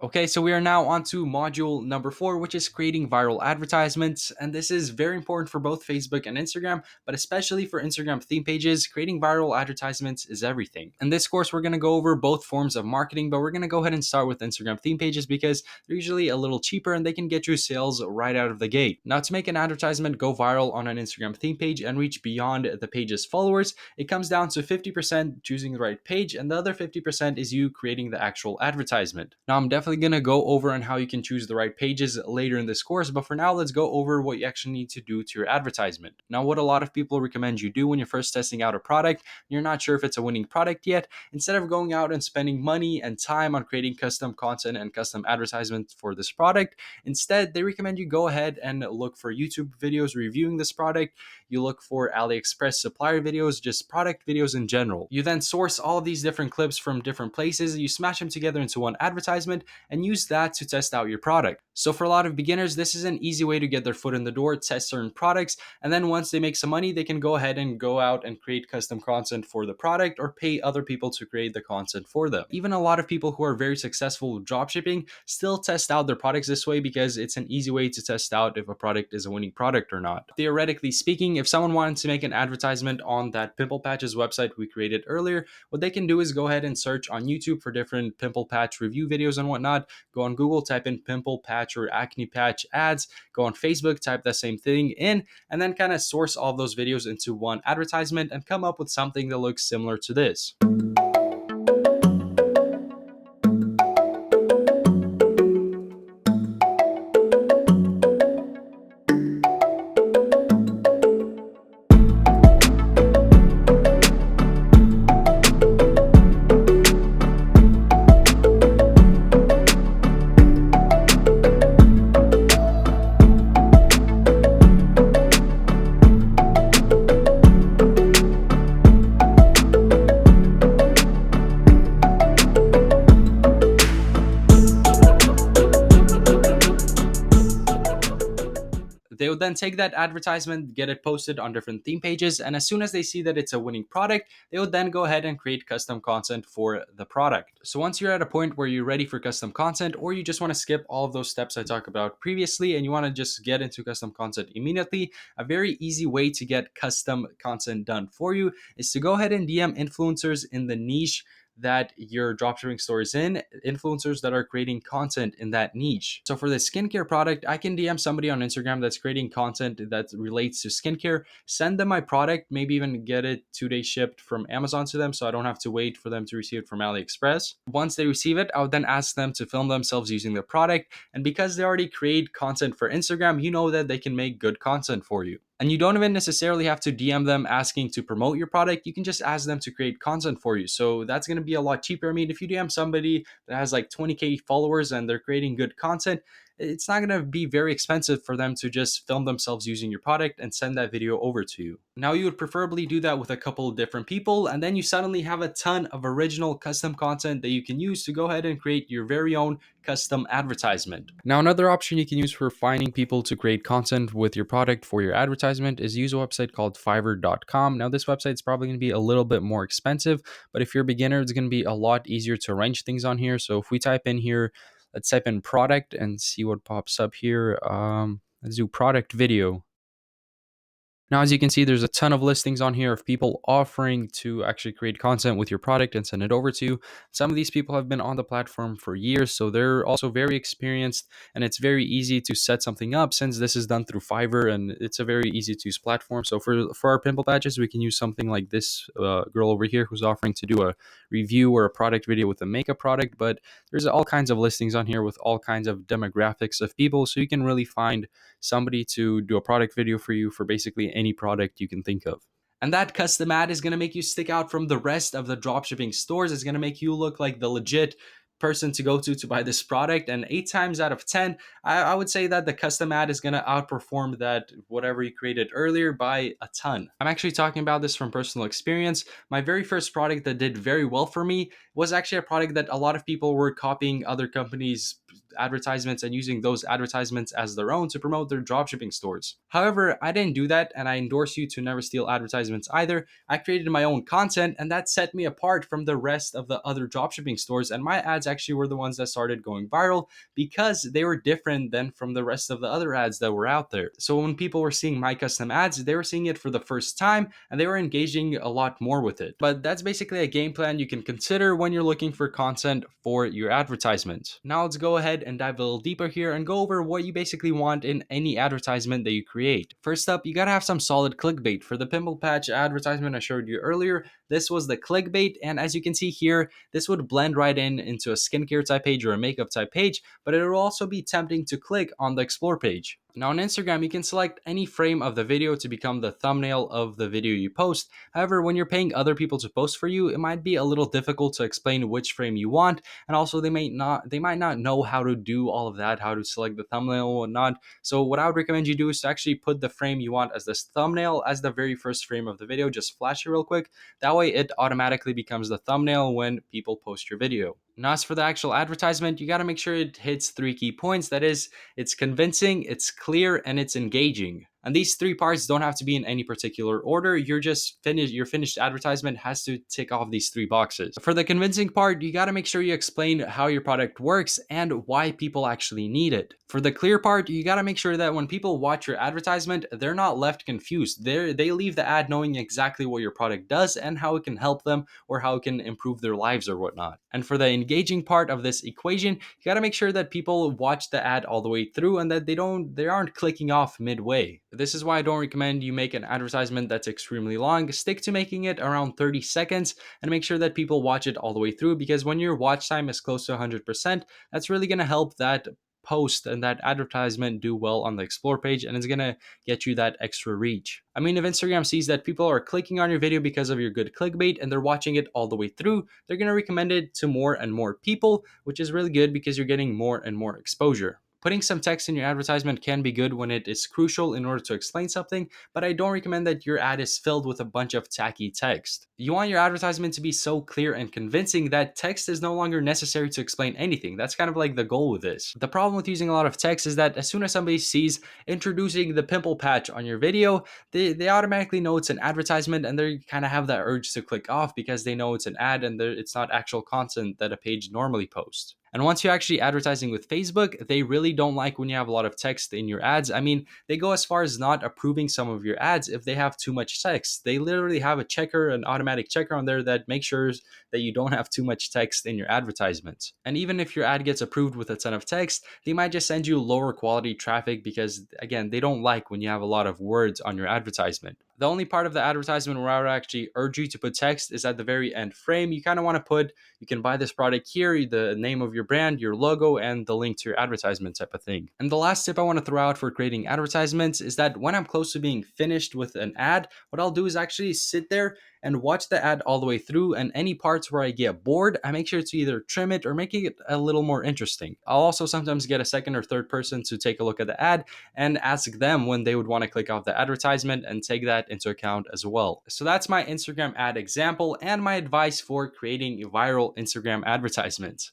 Okay, so we are now on to module number 4, which is creating viral advertisements. And this is very important for both Facebook and Instagram, but especially for Instagram theme pages. Creating viral advertisements is everything. In this course, we're going to go over both forms of marketing, but we're going to go ahead and start with Instagram theme pages because they're usually a little cheaper and they can get you sales right out of the gate. Now, to make an advertisement go viral on an Instagram theme page and reach beyond the page's followers, it comes down to 50% choosing the right page, and the other 50% is you creating the actual advertisement. Now, I'm definitely going to go over on how you can choose the right pages later in this course, but for now, let's go over what you actually need to do to your advertisement. Now, what a lot of people recommend you do when you're first testing out a product, you're not sure if it's a winning product yet, instead of going out and spending money and time on creating custom content and custom advertisements for this product, instead, they recommend you go ahead and look for YouTube videos reviewing this product. You look for AliExpress supplier videos, just product videos in general. You then source all of these different clips from different places, you smash them together into one advertisement, and use that to test out your product. So for a lot of beginners, this is an easy way to get their foot in the door, test certain products, and then once they make some money, they can go ahead and go out and create custom content for the product or pay other people to create the content for them. Even a lot of people who are very successful with dropshipping still test out their products this way because it's an easy way to test out if a product is a winning product or not. Theoretically speaking, if someone wanted to make an advertisement on that Pimple Patches website we created earlier, what they can do is go ahead and search on YouTube for different pimple patch review videos and whatnot. Go on Google, type in pimple patch or acne patch ads. Go on Facebook, type that same thing in, and then kind of source all of those videos into one advertisement and come up with something that looks similar to this. They would then take that advertisement, get it posted on different theme pages, and as soon as they see that it's a winning product, they would then go ahead and create custom content for the product. So once you're at a point where you're ready for custom content, or you just want to skip all of those steps I talked about previously and you want to just get into custom content immediately, a very easy way to get custom content done for you is to go ahead and DM influencers in the niche that your dropshipping store is in, influencers that are creating content in that niche. So for the skincare product, I can DM somebody on Instagram that's creating content that relates to skincare, send them my product, maybe even get it 2 days shipped from Amazon to them so I don't have to wait for them to receive it from AliExpress. Once they receive it, I would then ask them to film themselves using the product. And because they already create content for Instagram, you know that they can make good content for you. And you don't even necessarily have to DM them asking to promote your product. You can just ask them to create content for you. So that's going to be a lot cheaper. I mean, if you DM somebody that has like 20K followers and they're creating good content, it's not going to be very expensive for them to just film themselves using your product and send that video over to you. Now, you would preferably do that with a couple of different people, and then you suddenly have a ton of original custom content that you can use to go ahead and create your very own custom advertisement. Now, another option you can use for finding people to create content with your product for your advertisement is use a website called Fiverr.com. Now, this website is probably going to be a little bit more expensive, but if you're a beginner, it's going to be a lot easier to arrange things on here. So if we type in here, let's type in product and see what pops up here. Let's do product video. Now, as you can see, there's a ton of listings on here of people offering to actually create content with your product and send it over to you. Some of these people have been on the platform for years, so they're also very experienced, and it's very easy to set something up since this is done through Fiverr, and it's a very easy to use platform. So for our pimple patches, we can use something like this girl over here who's offering to do a review or a product video with a makeup product, but there's all kinds of listings on here with all kinds of demographics of people, so you can really find somebody to do a product video for you for basically any product you can think of. And that custom ad is going to make you stick out from the rest of the dropshipping stores. It's going to make you look like the legit person to go to buy this product. And 8 times out of 10, I would say that the custom ad is going to outperform that whatever you created earlier by a ton. I'm actually talking about this from personal experience. My very first product that did very well for me was actually a product that a lot of people were copying other companies' advertisements and using those advertisements as their own to promote their dropshipping stores. However, I didn't do that, and I endorse you to never steal advertisements either. I created my own content, and that set me apart from the rest of the other dropshipping stores, and my ads actually were the ones that started going viral because they were different than from the rest of the other ads that were out there. So when people were seeing my custom ads, they were seeing it for the first time and they were engaging a lot more with it. But that's basically a game plan you can consider when you're looking for content for your advertisement. Now let's go ahead and dive a little deeper here and go over what you basically want in any advertisement that you create. First up, you gotta have some solid clickbait. For the pimple patch advertisement I showed you earlier, this was the clickbait, and as you can see here, this would blend right in into a skincare type page or a makeup type page, but it will also be tempting to click on the explore page. Now on Instagram, you can select any frame of the video to become the thumbnail of the video you post. However, when you're paying other people to post for you, it might be a little difficult to explain which frame you want, and also they might not know how to do all of that, how to select the thumbnail and whatnot. So what I would recommend you do is to actually put the frame you want as this thumbnail as the very first frame of the video. Just flash it real quick. That way it automatically becomes the thumbnail when people post your video. Now, as for the actual advertisement, you got to make sure it hits 3 key points. That is, it's convincing, it's clear, and it's engaging. And these 3 parts don't have to be in any particular order. Your finished advertisement has to tick off these 3 boxes. For the convincing part, you got to make sure you explain how your product works and why people actually need it. For the clear part, you got to make sure that when people watch your advertisement, they're not left confused. They leave the ad knowing exactly what your product does and how it can help them or how it can improve their lives or whatnot. And for the engaging part of this equation, you got to make sure that people watch the ad all the way through and that they aren't clicking off midway. This is why I don't recommend you make an advertisement that's extremely long. Stick to making it around 30 seconds and make sure that people watch it all the way through, because when your watch time is close to 100%, that's really going to help that post and that advertisement do well on the explore page, and it's gonna get you that extra reach. I mean, if Instagram sees that people are clicking on your video because of your good clickbait and they're watching it all the way through, they're gonna recommend it to more and more people, which is really good because you're getting more and more exposure. Putting some text in your advertisement can be good when it is crucial in order to explain something, but I don't recommend that your ad is filled with a bunch of tacky text. You want your advertisement to be so clear and convincing that text is no longer necessary to explain anything. That's kind of like the goal with this. The problem with using a lot of text is that as soon as somebody sees introducing the pimple patch on your video, they automatically know it's an advertisement and they kind of have that urge to click off because they know it's an ad and it's not actual content that a page normally posts. And once you're actually advertising with Facebook, they really don't like when you have a lot of text in your ads. I mean, they go as far as not approving some of your ads if they have too much text. They literally have a checker, an automatic checker on there that makes sure that you don't have too much text in your advertisements. And even if your ad gets approved with a ton of text, they might just send you lower quality traffic because, again, they don't like when you have a lot of words on your advertisement. The only part of the advertisement where I would actually urge you to put text is at the very end frame. You kind of want to put, you can buy this product here, the name of your brand, your logo, and the link to your advertisement type of thing. And the last tip I want to throw out for creating advertisements is that when I'm close to being finished with an ad, what I'll do is actually sit there and watch the ad all the way through, and any parts where I get bored, I make sure to either trim it or make it a little more interesting. I'll also sometimes get a second or third person to take a look at the ad and ask them when they would want to click off the advertisement and take that into account as well. So that's my Instagram ad example and my advice for creating viral Instagram advertisements.